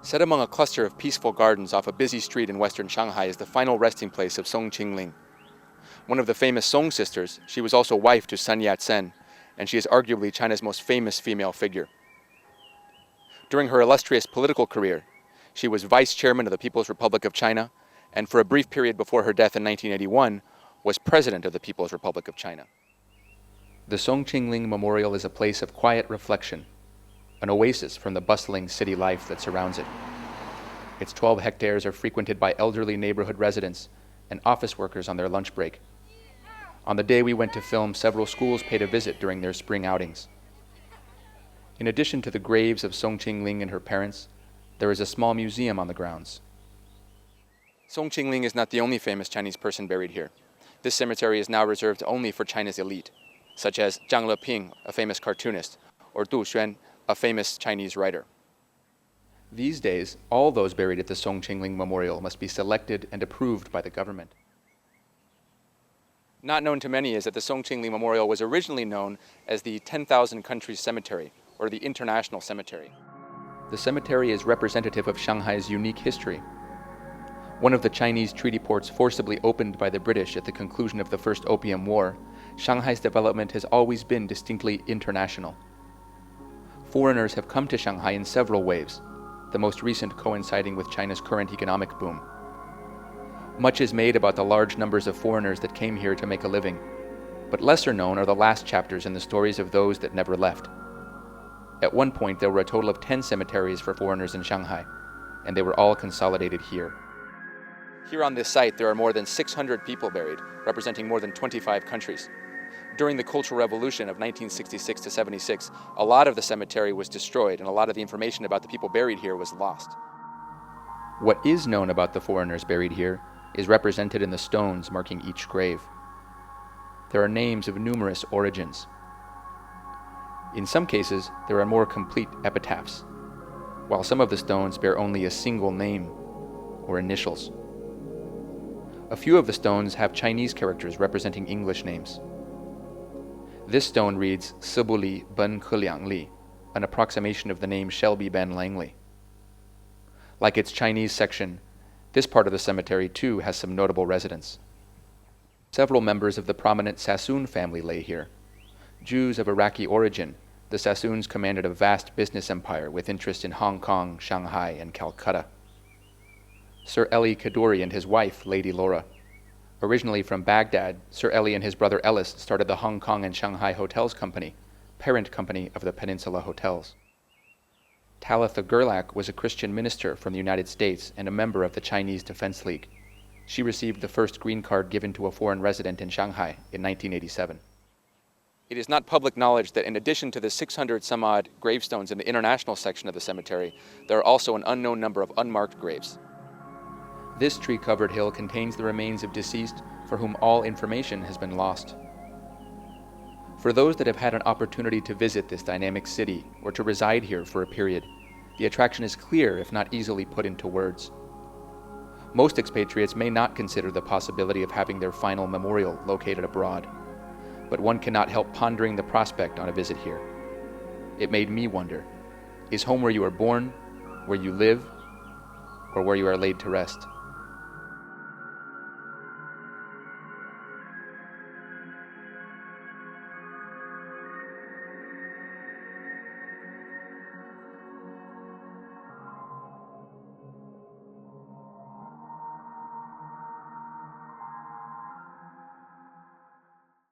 Set among a cluster of peaceful gardens off a busy street in western Shanghai is the final resting place of Song Ching-ling. One of the famous Song sisters, she was also wife to Sun Yat-sen, and she is arguably China's most famous female figure. During her illustrious political career, she was vice chairman of the People's Republic of China, and for a brief period before her death in 1981, was president of the People's Republic of China. The Song Ching-ling Memorial is a place of quiet reflection, an oasis from the bustling city life that surrounds it. Its 12 hectares are frequented by elderly neighborhood residents and office workers on their lunch break. On the day we went to film, several schools paid a visit during their spring outings. In addition to the graves of Song Ching-ling and her parents, there is a small museum on the grounds. Song Ching-ling is not the only famous Chinese person buried here. This cemetery is now reserved only for China's elite, such as Zhang Leping, a famous cartoonist, or Du Xuan, a famous Chinese writer. These days, all those buried at the Song Ching-ling Memorial must be selected and approved by the government. Not known to many is that the Song Ching-ling Memorial was originally known as the 10,000 Countries Cemetery, or the International Cemetery. The cemetery is representative of Shanghai's unique history. One of the Chinese treaty ports forcibly opened by the British at the conclusion of the First Opium War, Shanghai's development has always been distinctly international. Foreigners have come to Shanghai in several waves, the most recent coinciding with China's current economic boom. Much is made about the large numbers of foreigners that came here to make a living, but lesser known are the last chapters in the stories of those that never left. At one point, there were a total of 10 cemeteries for foreigners in Shanghai, and they were all consolidated here. Here on this site, there are more than 600 people buried, representing more than 25 countries. During the Cultural Revolution of 1966 to 76, a lot of the cemetery was destroyed, and a lot of the information about the people buried here was lost. What is known about the foreigners buried here is represented in the stones marking each grave. There are names of numerous origins. In some cases, there are more complete epitaphs, while some of the stones bear only a single name or initials. A few of the stones have Chinese characters representing English names. This stone reads Sibuli Ben Keliang Li, an approximation of the name Shelby Ben Langley. Like its Chinese section, this part of the cemetery too has some notable residents. Several members of the prominent Sassoon family lay here. Jews of Iraqi origin, the Sassoons commanded a vast business empire with interests in Hong Kong, Shanghai, and Calcutta. Sir Eli Kaduri and his wife, Lady Laura. Originally from Baghdad, Sir Eli and his brother Ellis started the Hong Kong and Shanghai Hotels Company, parent company of the Peninsula Hotels. Talitha Gerlach was a Christian minister from the United States and a member of the Chinese Defense League. She received the first green card given to a foreign resident in Shanghai in 1987. It is not public knowledge that in addition to the 600-some-odd gravestones in the international section of the cemetery, there are also an unknown number of unmarked graves. This tree-covered hill contains the remains of deceased for whom all information has been lost. For those that have had an opportunity to visit this dynamic city or to reside here for a period, the attraction is clear if not easily put into words. Most expatriates may not consider the possibility of having their final memorial located abroad, but one cannot help pondering the prospect on a visit here. It made me wonder, is home where you are born, where you live, or where you are laid to rest?